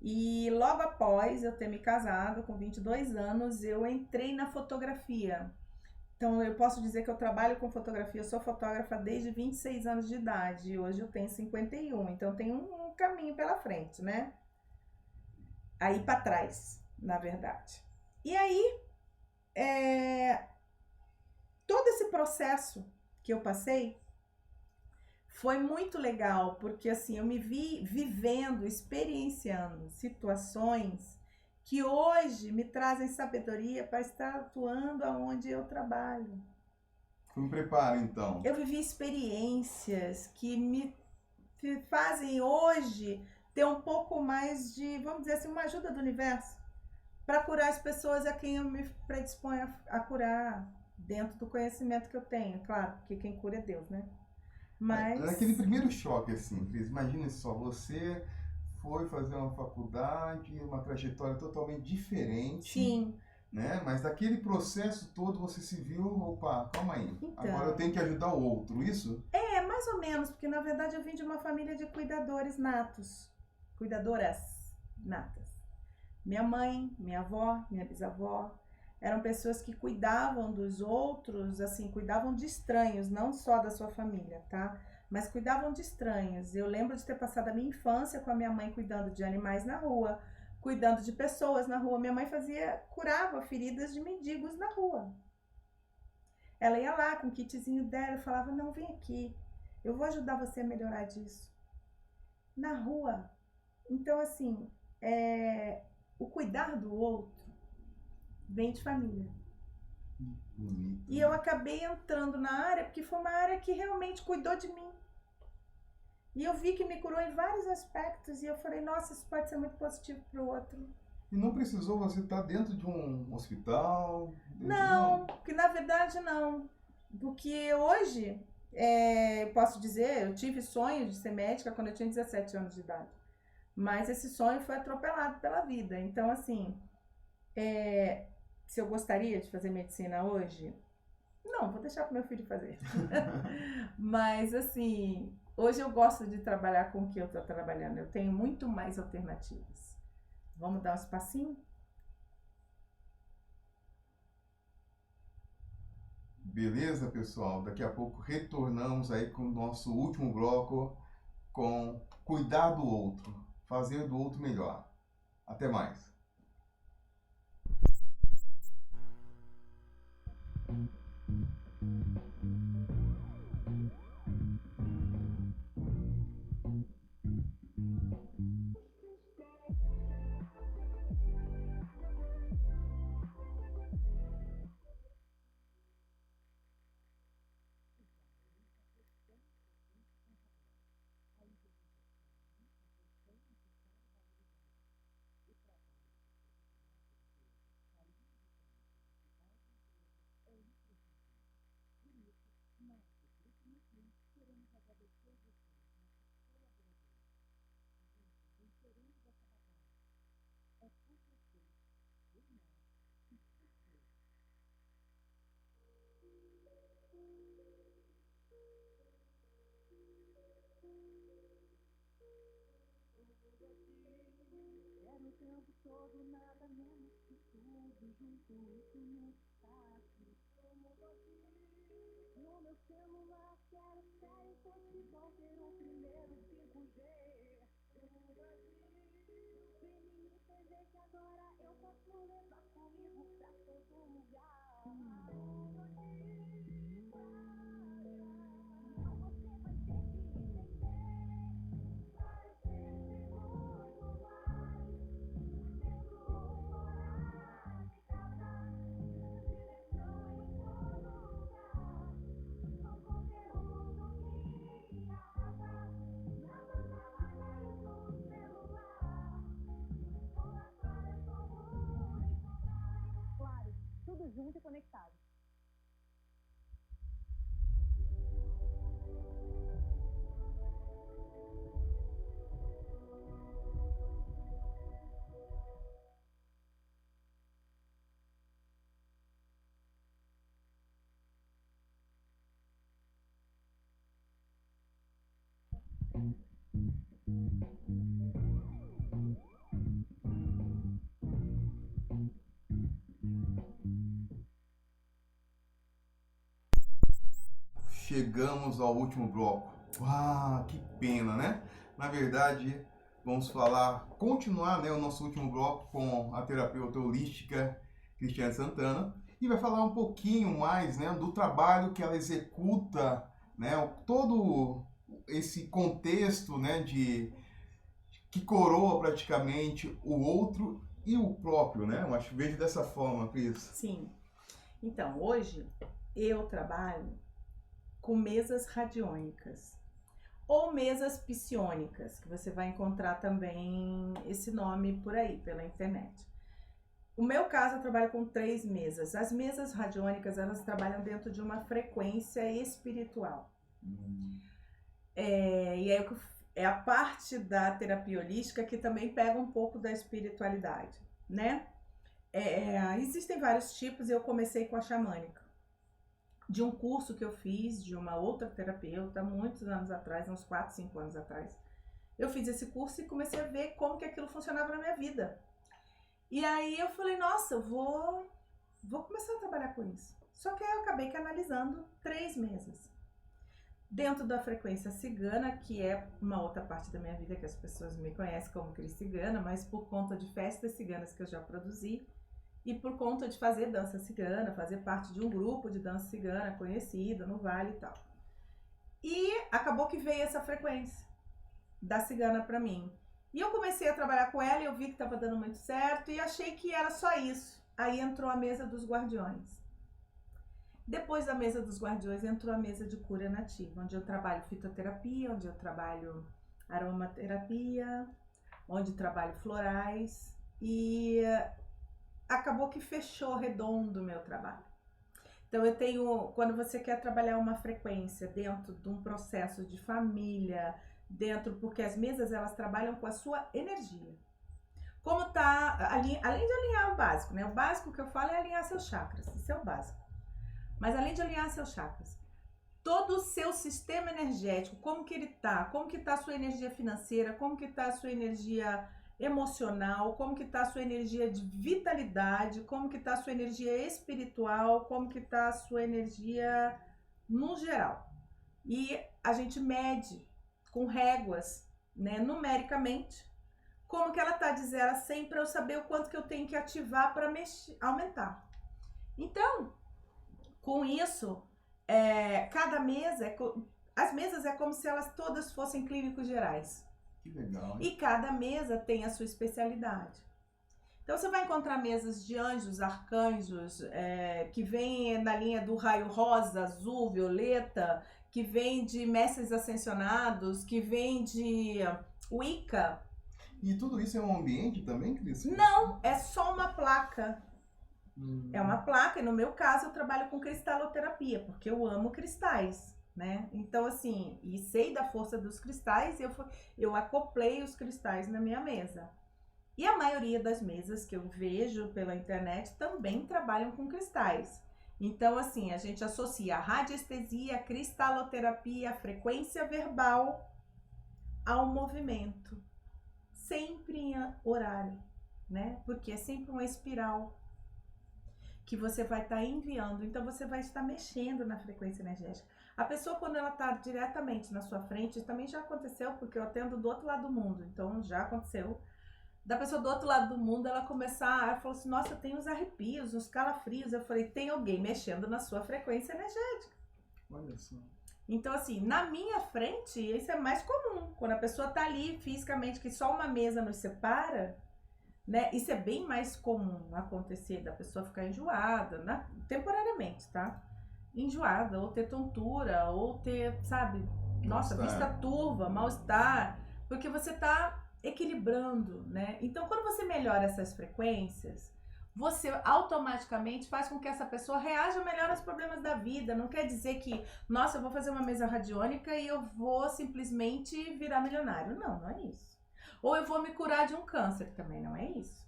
E logo após eu ter me casado, com 22 anos, eu entrei na fotografia. Então eu posso dizer que eu trabalho com fotografia, eu sou fotógrafa desde 26 anos de idade, e hoje eu tenho 51, então tem um caminho pela frente, né? Aí para trás, na verdade. E aí, todo esse processo que eu passei foi muito legal, porque assim, eu me vi vivendo, experienciando situações que hoje me trazem sabedoria para estar atuando aonde eu trabalho. Foi um preparo, então. Eu vivi experiências que me te fazem hoje ter um pouco mais de, vamos dizer assim, uma ajuda do universo para curar as pessoas a quem eu me predisponho a curar dentro do conhecimento que eu tenho. Claro, porque quem cura é Deus, né? Naquele Mas, primeiro choque, assim, Cris, imagine só, você foi fazer uma faculdade, uma trajetória totalmente diferente, sim, né? Mas daquele processo todo você se viu, opa, calma aí, agora eu tenho então, que ajudar o outro, isso? é mais ou menos, porque na verdade eu vim de uma família de cuidadores natos, cuidadoras natas. Minha mãe, minha avó, minha bisavó eram pessoas que cuidavam dos outros, assim, cuidavam de estranhos, não só da sua família, tá? Mas cuidavam de estranhos. Eu lembro de ter passado a minha infância com a minha mãe cuidando de animais na rua, cuidando de pessoas na rua. Minha mãe curava feridas de mendigos na rua. Ela ia lá com o kitzinho dela e falava: "Não, vem aqui, eu vou ajudar você a melhorar disso." Na rua. Então, assim, o cuidar do outro vem de família. Bonito, E né? eu acabei entrando na área porque foi uma área que realmente cuidou de mim. E eu vi que me curou em vários aspectos e eu falei: "Nossa, isso pode ser muito positivo para o outro." E não precisou você estar dentro de um hospital, Não, não. que na verdade não. Porque hoje, eu posso dizer, eu tive sonho de ser médica quando eu tinha 17 anos de idade. Mas esse sonho foi atropelado pela vida. Então, assim, se eu gostaria de fazer medicina hoje, não, vou deixar para meu filho fazer. Mas, assim, hoje eu gosto de trabalhar com o que eu estou trabalhando. Eu tenho muito mais alternativas. Vamos dar um espacinho? Beleza, pessoal? Daqui a pouco retornamos aí com o nosso último bloco com cuidar do outro, fazer do outro melhor. Até mais. Quero o tempo todo, nada menos que tudo junto, isso não fácil. Como você, no meu celular, quero sério, futebol, ter um primeiro 5G. No Brasil, streaming e TV que agora eu posso levar comigo pra todo lugar. Tudo aqui, não, você vai ter que entender. Vai ser muito mais. Claro, tudo junto e conectado. Chegamos ao último bloco. Uau, que pena, né? Na verdade, vamos continuar, né, o nosso último bloco com a terapeuta holística Cristiane Santana e vai falar um pouquinho mais, né, do trabalho que ela executa, né, todo esse contexto, né, de que coroa praticamente o outro e o próprio, né? Eu acho que vejo dessa forma, Cris. Sim. Então, hoje eu trabalho com mesas radiônicas. ou mesas psiônicas, que você vai encontrar também esse nome por aí, pela internet. O meu caso, eu trabalho com 3 mesas. As mesas radiônicas, elas trabalham dentro de uma frequência espiritual. E aí é a parte da terapia holística que também pega um pouco da espiritualidade, né? Existem vários tipos e eu comecei com a xamânica. De um curso que eu fiz de uma outra terapeuta, muitos anos atrás, uns 4, 5 anos atrás. Eu fiz esse curso e comecei a ver como que aquilo funcionava na minha vida. E aí eu falei, nossa, eu vou começar a trabalhar com isso. Só que aí eu acabei canalizando 3 mesas. Dentro da frequência cigana, que é uma outra parte da minha vida que as pessoas me conhecem como Cris Cigana, mas por conta de festas ciganas que eu já produzi e por conta de fazer dança cigana, fazer parte de um grupo de dança cigana conhecido no Vale e tal. E acabou que veio essa frequência da cigana pra mim. E eu comecei a trabalhar com ela e eu vi que estava dando muito certo e achei que era só isso. Aí entrou a mesa dos guardiões. Depois da mesa dos guardiões entrou a mesa de cura nativa, onde eu trabalho fitoterapia, onde eu trabalho aromaterapia, onde trabalho florais e acabou que fechou redondo o meu trabalho. Então eu tenho, quando você quer trabalhar uma frequência dentro de um processo de família, porque as mesas elas trabalham com a sua energia. Como tá, além de alinhar o básico, né? O básico que eu falo é alinhar seus chakras, isso é o básico. Mas além de alinhar seus chakras, todo o seu sistema energético, como que ele tá, como que tá a sua energia financeira, como que tá a sua energia emocional, como que tá a sua energia de vitalidade, como que tá a sua energia espiritual, como que tá a sua energia no geral. E a gente mede com réguas, né, numericamente, como que ela tá de 0 a 100 para eu saber o quanto que eu tenho que ativar para aumentar. Então, com isso, cada mesa, as mesas é como se elas todas fossem clínicos gerais. Que legal, hein? E cada mesa tem a sua especialidade. Então você vai encontrar mesas de anjos, arcanjos, que vem na linha do raio rosa, azul, violeta, que vem de mestres ascensionados, que vem de Wicca. E tudo isso é um ambiente também, Cris? Não, é só uma placa. É uma placa, e no meu caso eu trabalho com cristaloterapia, porque eu amo cristais, né? Então, assim, e sei da força dos cristais, eu acoplei os cristais na minha mesa. E a maioria das mesas que eu vejo pela internet também trabalham com cristais. Então, assim, a gente associa a radiestesia, a cristaloterapia, a frequência verbal ao movimento. Sempre em horário, né? Porque é sempre uma espiral que você vai estar enviando, então você vai estar mexendo na frequência energética. A pessoa, quando ela está diretamente na sua frente, também já aconteceu, porque eu atendo do outro lado do mundo, então já aconteceu, da pessoa do outro lado do mundo, ela falou assim, nossa, eu tenho uns arrepios, uns calafrios. Eu falei, tem alguém mexendo na sua frequência energética. Olha só. Então, assim, na minha frente, isso é mais comum, quando a pessoa tá ali fisicamente, que só uma mesa nos separa, né? Isso é bem mais comum acontecer, da pessoa ficar enjoada, temporariamente, tá? Enjoada, ou ter tontura, ou ter, sabe, nossa, vista turva, mal-estar, porque você tá equilibrando, né? Então, quando você melhora essas frequências, você automaticamente faz com que essa pessoa reaja melhor aos problemas da vida. Não quer dizer que, nossa, eu vou fazer uma mesa radiônica e eu vou simplesmente virar milionário. Não, não é isso. Ou eu vou me curar de um câncer, também não é isso.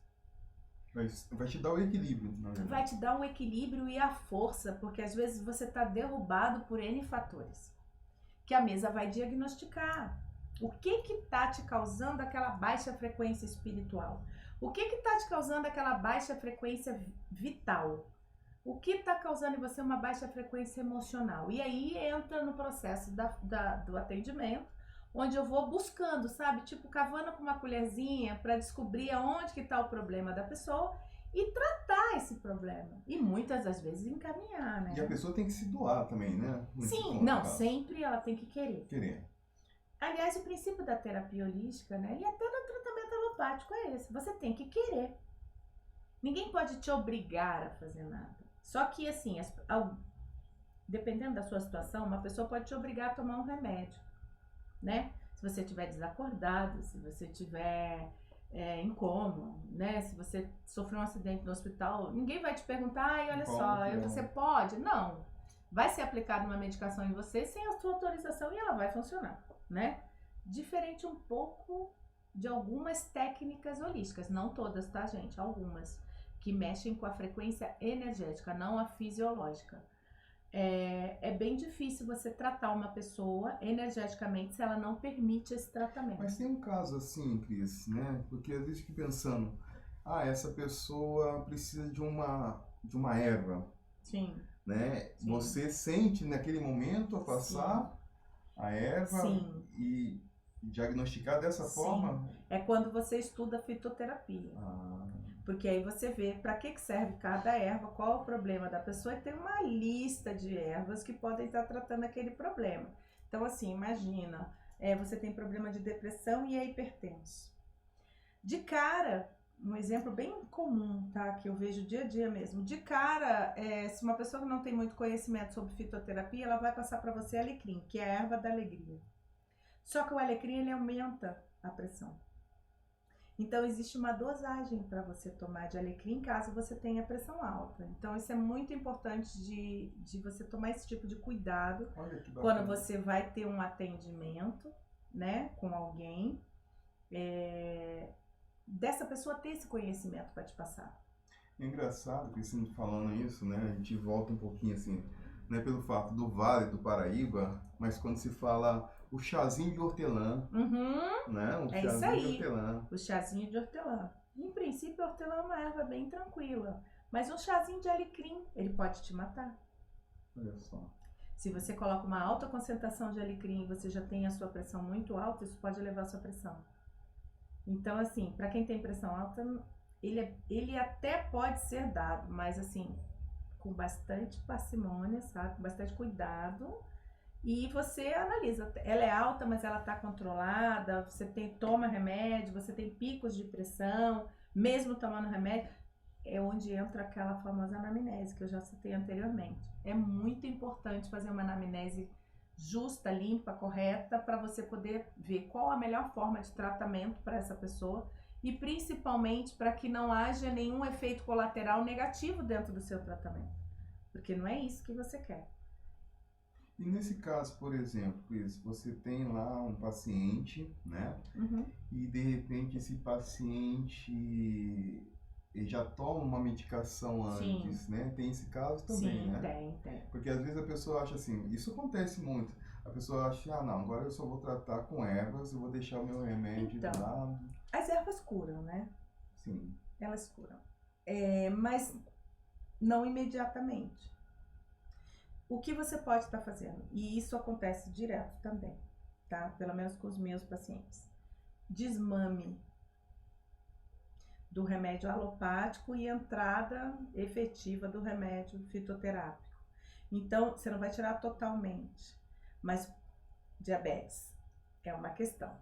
Vai te dar o equilíbrio, na verdade. Vai te dar um equilíbrio e a força, porque às vezes você está derrubado por N fatores, que a mesa vai diagnosticar. O que está te causando aquela baixa frequência espiritual? O que está te causando aquela baixa frequência vital? O que está causando em você uma baixa frequência emocional? E aí entra no processo do atendimento, onde eu vou buscando, sabe? Tipo, cavando com uma colherzinha para descobrir aonde que está o problema da pessoa e tratar esse problema. E muitas das vezes encaminhar, né? E a pessoa tem que se doar também, né? Sim, não, sempre ela tem que querer. Querer. Aliás, o princípio da terapia holística, né? E até no tratamento alopático é esse. Você tem que querer. Ninguém pode te obrigar a fazer nada. Só que, assim, dependendo da sua situação, uma pessoa pode te obrigar a tomar um remédio. né? Se você estiver desacordado, se você estiver em coma, né? Se você sofreu um acidente no hospital, ninguém vai te perguntar, ai, olha só, você pode? Não. Vai ser aplicada uma medicação em você sem a sua autorização e ela vai funcionar, né? Diferente um pouco de algumas técnicas holísticas, não todas, tá, gente? Algumas que mexem com a frequência energética, não a fisiológica. É bem difícil você tratar uma pessoa energeticamente se ela não permite esse tratamento. Mas tem um caso assim, Cris, né? Porque às vezes eu fico pensando, essa pessoa precisa de uma erva, Sim. né? Sim. Você sente naquele momento a passar a erva e diagnosticar dessa forma? É quando você estuda fitoterapia. Porque aí você vê para que serve cada erva, qual é o problema da pessoa e tem uma lista de ervas que podem estar tratando aquele problema. Então, assim, imagina, você tem problema de depressão e é hipertenso. De cara, um exemplo bem comum, tá? Que eu vejo dia a dia mesmo. De cara, se uma pessoa não tem muito conhecimento sobre fitoterapia, ela vai passar para você alecrim, que é a erva da alegria. Só que o alecrim, ele aumenta a pressão. Então, existe uma dosagem para você tomar de alecrim caso você tenha pressão alta. Então, isso é muito importante de você tomar esse tipo de cuidado quando você vai ter um atendimento, né, com alguém, dessa pessoa ter esse conhecimento para te passar. É engraçado que você falando isso, né, a gente volta um pouquinho assim, não é pelo fato do Vale do Paraíba, mas quando se fala o chazinho de hortelã, né? O chazinho isso aí, de hortelã. O chazinho de hortelã. Em princípio, a hortelã é uma erva bem tranquila, mas um chazinho de alecrim, ele pode te matar. Olha só. Se você coloca uma alta concentração de alecrim e você já tem a sua pressão muito alta, isso pode elevar a sua pressão. Então, assim, para quem tem pressão alta, ele até pode ser dado, mas assim, com bastante parcimônia, sabe? Com bastante cuidado. E você analisa, ela é alta, mas ela está controlada, você toma remédio, você tem picos de pressão, mesmo tomando remédio, é onde entra aquela famosa anamnese que eu já citei anteriormente. É muito importante fazer uma anamnese justa, limpa, correta, para você poder ver qual a melhor forma de tratamento para essa pessoa e principalmente para que não haja nenhum efeito colateral negativo dentro do seu tratamento, porque não é isso que você quer. E nesse caso, por exemplo, você tem lá um paciente, né? E de repente esse paciente ele já toma uma medicação antes, né? Tem esse caso também, Sim, né? Tem. Porque às vezes a pessoa acha assim, isso acontece muito. A pessoa acha, não, agora eu só vou tratar com ervas, eu vou deixar o meu remédio de lado. As ervas curam, né? Sim. Elas curam. Mas não imediatamente. O que você pode estar fazendo? E isso acontece direto também, tá? Pelo menos com os meus pacientes. Desmame do remédio alopático e entrada efetiva do remédio fitoterápico. Então, você não vai tirar totalmente, mas diabetes é uma questão.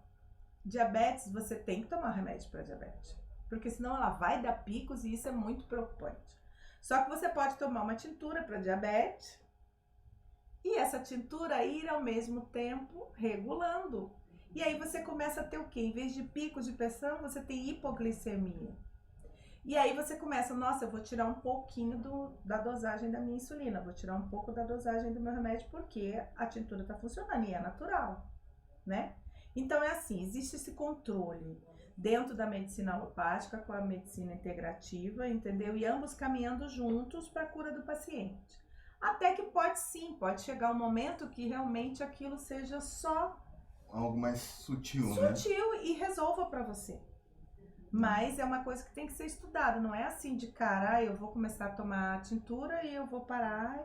Diabetes, você tem que tomar remédio para diabetes, porque senão ela vai dar picos e isso é muito preocupante. Só que você pode tomar uma tintura para diabetes e essa tintura ir ao mesmo tempo regulando. E aí você começa a ter o quê? Em vez de picos de pressão, você tem hipoglicemia. E aí você começa, nossa, eu vou tirar um pouquinho da dosagem da minha insulina, vou tirar um pouco da dosagem do meu remédio, porque a tintura está funcionando e é natural, né? Então é assim, existe esse controle dentro da medicina alopática com a medicina integrativa, entendeu? E ambos caminhando juntos para a cura do paciente. Até que pode chegar um momento que realmente aquilo seja só algo mais sutil, né? Sutil e resolva para você. Mas é uma coisa que tem que ser estudada, não é assim de cara, eu vou começar a tomar tintura e eu vou parar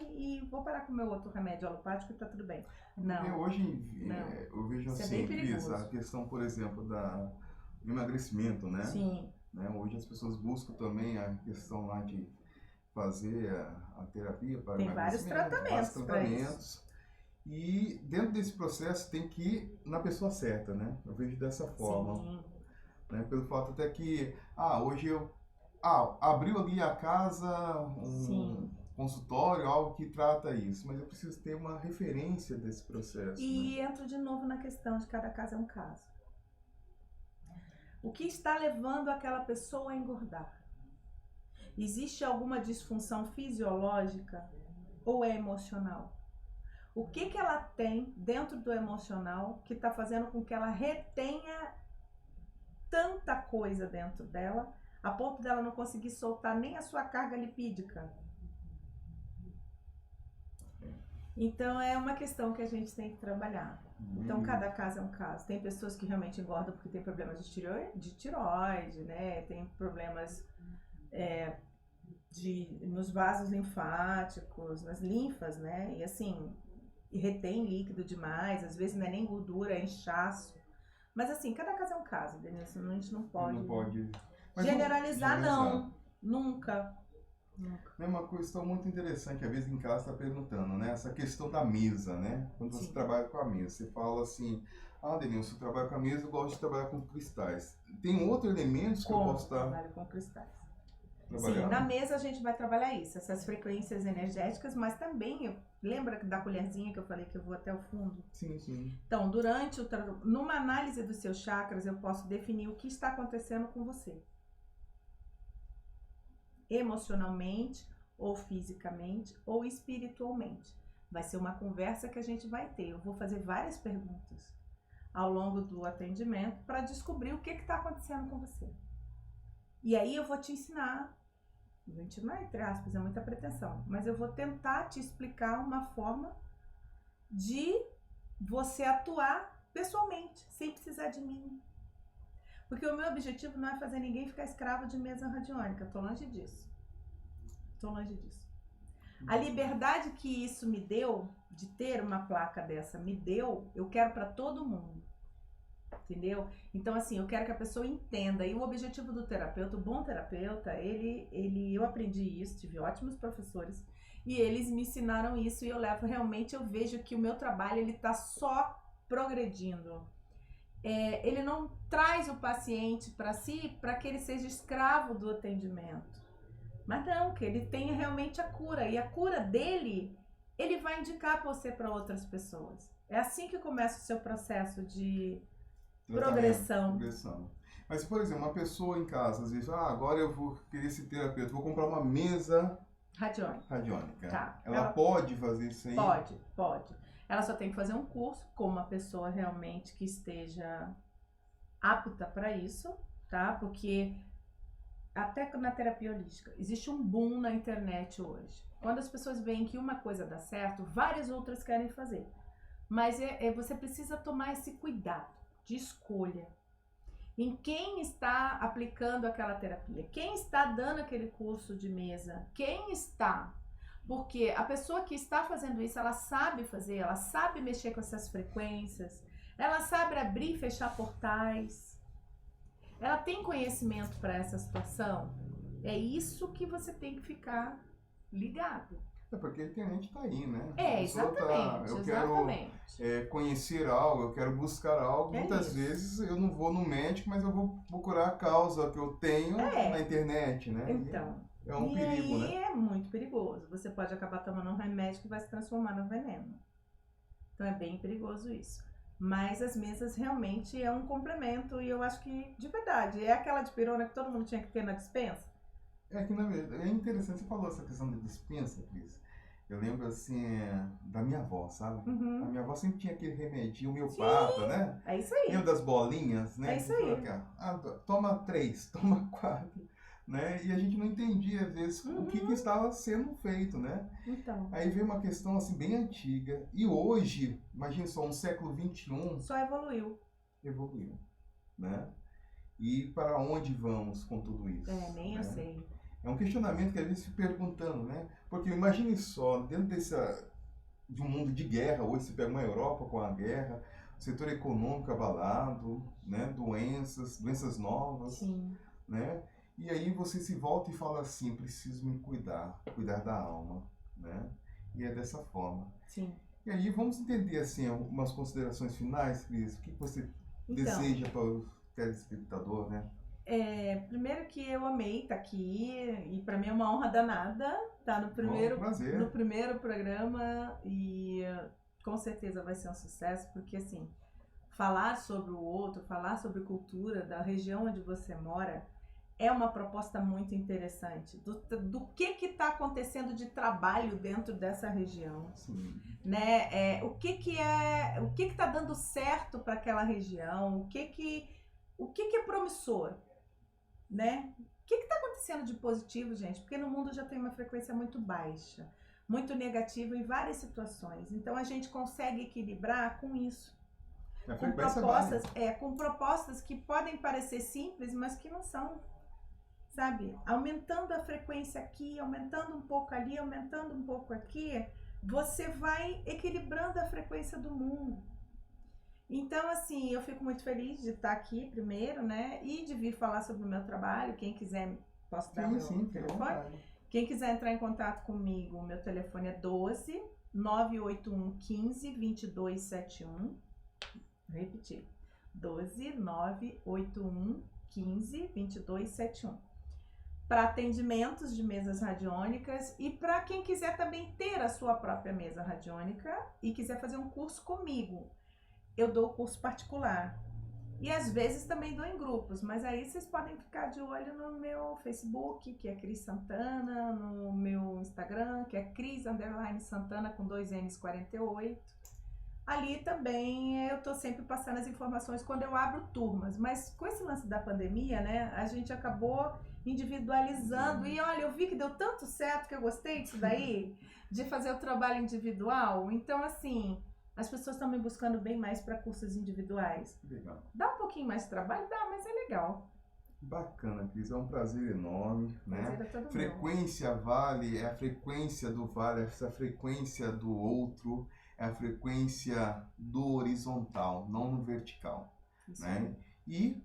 com o meu outro remédio alopático e tá tudo bem. Não. Eu vejo isso assim, é bem perigoso. a questão, por exemplo, do emagrecimento, né? Sim. Né? Hoje as pessoas buscam também a questão lá de fazer a terapia para emagrecimento. Tem vários tratamentos. E dentro desse processo tem que ir na pessoa certa, né? Eu vejo dessa forma. Sim. Né? Pelo fato até que, hoje eu abriu ali a casa consultório, algo que trata isso, mas eu preciso ter uma referência desse processo, E né? entro de novo na questão de cada caso é um caso. O que está levando aquela pessoa a engordar? Existe alguma disfunção fisiológica ou é emocional? O que ela tem dentro do emocional que está fazendo com que ela retenha tanta coisa dentro dela, a ponto dela não conseguir soltar nem a sua carga lipídica? Então é uma questão que a gente tem que trabalhar. Então cada caso é um caso. Tem pessoas que realmente engordam porque tem problemas de tireoide, né? Tem problemas nos vasos linfáticos, nas linfas, né? E assim, retém líquido demais, às vezes não é nem gordura, é inchaço. Mas assim, cada caso é um caso, Denise. A gente não pode, Não pode... Mas generalizar, generalizar. não. Nunca. É uma questão muito interessante, às vezes em casa está perguntando, né? Essa questão da mesa, né? Quando você Sim. trabalha com a mesa, você fala assim, Denilson, eu trabalho com a mesa, eu gosto de trabalhar com cristais. Tem outros elementos que eu posso estar trabalho com cristais. trabalhando? Sim, na mesa a gente vai trabalhar isso, essas frequências energéticas, mas também, lembra da colherzinha que eu falei que eu vou até o fundo? Sim, sim. Então, numa análise dos seus chakras, eu posso definir o que está acontecendo com você. Emocionalmente, ou fisicamente, ou espiritualmente. Vai ser uma conversa que a gente vai ter. Eu vou fazer várias perguntas ao longo do atendimento para descobrir o que está acontecendo com você. E aí eu vou te ensinar, entre aspas, é muita pretensão, mas eu vou tentar te explicar uma forma de você atuar pessoalmente, sem precisar de mim. Porque o meu objetivo não é fazer ninguém ficar escravo de mesa radiônica, tô longe disso. A liberdade que isso me deu, de ter uma placa dessa, eu quero para todo mundo. Entendeu? Então, assim, eu quero que a pessoa entenda. E o objetivo do terapeuta, o bom terapeuta, eu aprendi isso, tive ótimos professores, e eles me ensinaram isso, e eu vejo que o meu trabalho, ele tá só progredindo. Ele não traz o paciente para si, para que ele seja escravo do atendimento. Mas não, que ele tenha realmente a cura. E a cura dele, ele vai indicar você para outras pessoas. É assim que começa o seu processo de progressão. Mas, por exemplo, uma pessoa em casa, às vezes, agora eu vou querer esse terapeuta, vou comprar uma mesa radiônica. Tá. Ela pode fazer isso aí? Pode. Ela só tem que fazer um curso com uma pessoa realmente que esteja apta para isso, tá? Porque até na terapia holística existe um boom na internet hoje. Quando as pessoas veem que uma coisa dá certo, várias outras querem fazer. Mas você precisa tomar esse cuidado de escolha em quem está aplicando aquela terapia, quem está dando aquele curso de mesa, porque a pessoa que está fazendo isso, ela sabe fazer, ela sabe mexer com essas frequências, ela sabe abrir e fechar portais, ela tem conhecimento para essa situação. É isso que você tem que ficar ligado. Porque a internet está aí, né? Exatamente. Eu quero conhecer algo, eu quero buscar algo. Muitas vezes eu não vou no médico, mas eu vou procurar a causa que eu tenho na internet, né? Então, é um perigo, né? É muito perigoso. Você pode acabar tomando um remédio que vai se transformar no veneno. Então é bem perigoso isso. Mas as mesas realmente é um complemento, e eu acho que, de verdade, é aquela dipirona que todo mundo tinha que ter na dispensa. Que na verdade, é interessante, você falou essa questão da dispensa, Cris. Eu lembro, assim, da minha avó, sabe? Uhum. A minha avó sempre tinha aquele remedinho homeopata, né? É isso aí. Lembra das bolinhas, né? É isso aí. Toma 3, toma 4, né? E a gente não entendia, às vezes, o que estava sendo feito, né? Então. Aí veio uma questão, assim, bem antiga. E hoje, imagina só, no século XXI... Só evoluiu. Evoluiu, né? E para onde vamos com tudo isso? Nem eu sei. É um questionamento que a gente se perguntando, né? Porque imagine só, dentro de um mundo de guerra, hoje você pega uma Europa com a guerra, o setor econômico abalado, né? Doenças novas, Sim. né? E aí você se volta e fala assim, preciso me cuidar da alma, né? E é dessa forma. Sim. E aí vamos entender, assim, algumas considerações finais, Cris, o que você deseja para o telespectador, né? Primeiro que eu amei estar aqui e para mim é uma honra danada estar no Bom, prazer. no primeiro programa e com certeza vai ser um sucesso, porque assim, falar sobre o outro, falar sobre cultura da região onde você mora é uma proposta muito interessante do que está acontecendo de trabalho dentro dessa região, Sim. né? O que está dando certo para aquela região, o que é promissor, né? O que está acontecendo de positivo, gente? Porque no mundo já tem uma frequência muito baixa, muito negativa em várias situações. Então a gente consegue equilibrar com isso. A Com frequência propostas, vale. com propostas que podem parecer simples, mas que não são. Sabe? Aumentando a frequência aqui, aumentando um pouco ali, aumentando um pouco aqui, você vai equilibrando a frequência do mundo. Então, assim, eu fico muito feliz de estar aqui primeiro, né? E de vir falar sobre o meu trabalho. Quem quiser, posso dar Sim, meu sim, fica à telefone? vontade. Quem quiser entrar em contato comigo, o meu telefone é 12 981 15 2271. Vou repetir. 12 981 15 2271. Para atendimentos de mesas radiônicas e para quem quiser também ter a sua própria mesa radiônica e quiser fazer um curso comigo. Eu dou curso particular. E às vezes também dou em grupos, mas aí vocês podem ficar de olho no meu Facebook, que é Cris Santana, no meu Instagram, que é Cris_Santana com 2 N's 48. Ali também eu tô sempre passando as informações quando eu abro turmas, mas com esse lance da pandemia, né, a gente acabou individualizando e olha, eu vi que deu tanto certo que eu gostei disso daí, de fazer o trabalho individual, então assim, as pessoas estão me buscando bem mais para cursos individuais. Legal. Dá um pouquinho mais de trabalho? Dá, mas é legal. Bacana, Cris. É um prazer enorme, né? Prazer é todo meu. Frequência vale, é a frequência do vale, essa frequência do outro, é a frequência do horizontal, não no vertical, Isso né? aí. E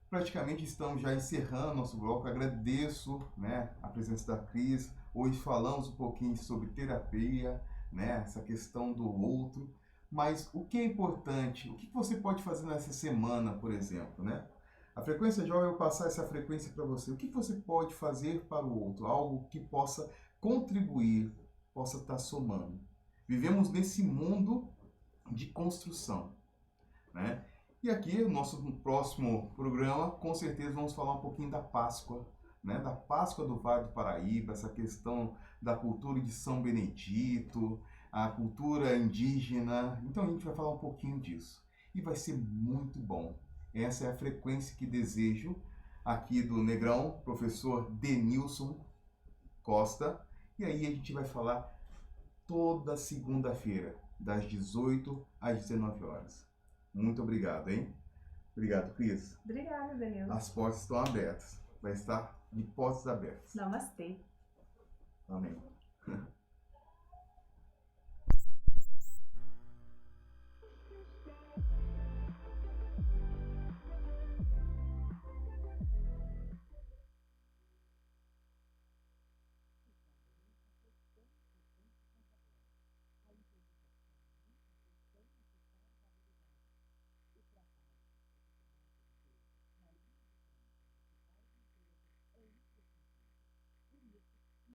praticamente estamos já encerrando nosso bloco. Agradeço, né, a presença da Cris. Hoje falamos um pouquinho sobre terapia, né, essa questão do outro. Mas o que é importante? O que você pode fazer nessa semana, por exemplo, né? A frequência jovem, eu vou passar essa frequência para você. O que você pode fazer para o outro? Algo que possa contribuir, possa estar somando. Vivemos nesse mundo de construção, né? E aqui, no nosso próximo programa, com certeza vamos falar um pouquinho da Páscoa, né? Da Páscoa do Vale do Paraíba, essa questão da cultura de São Benedito, a cultura indígena. Então a gente vai falar um pouquinho disso. E vai ser muito bom. Essa é a frequência que desejo aqui do Negrão, professor Denilson Costa. E aí a gente vai falar toda segunda-feira, das 18 às 19 horas. Muito obrigado, hein? Obrigado, Cris. Obrigada, Danilo. As portas estão abertas. Vai estar de portas abertas. Namastê. Amém.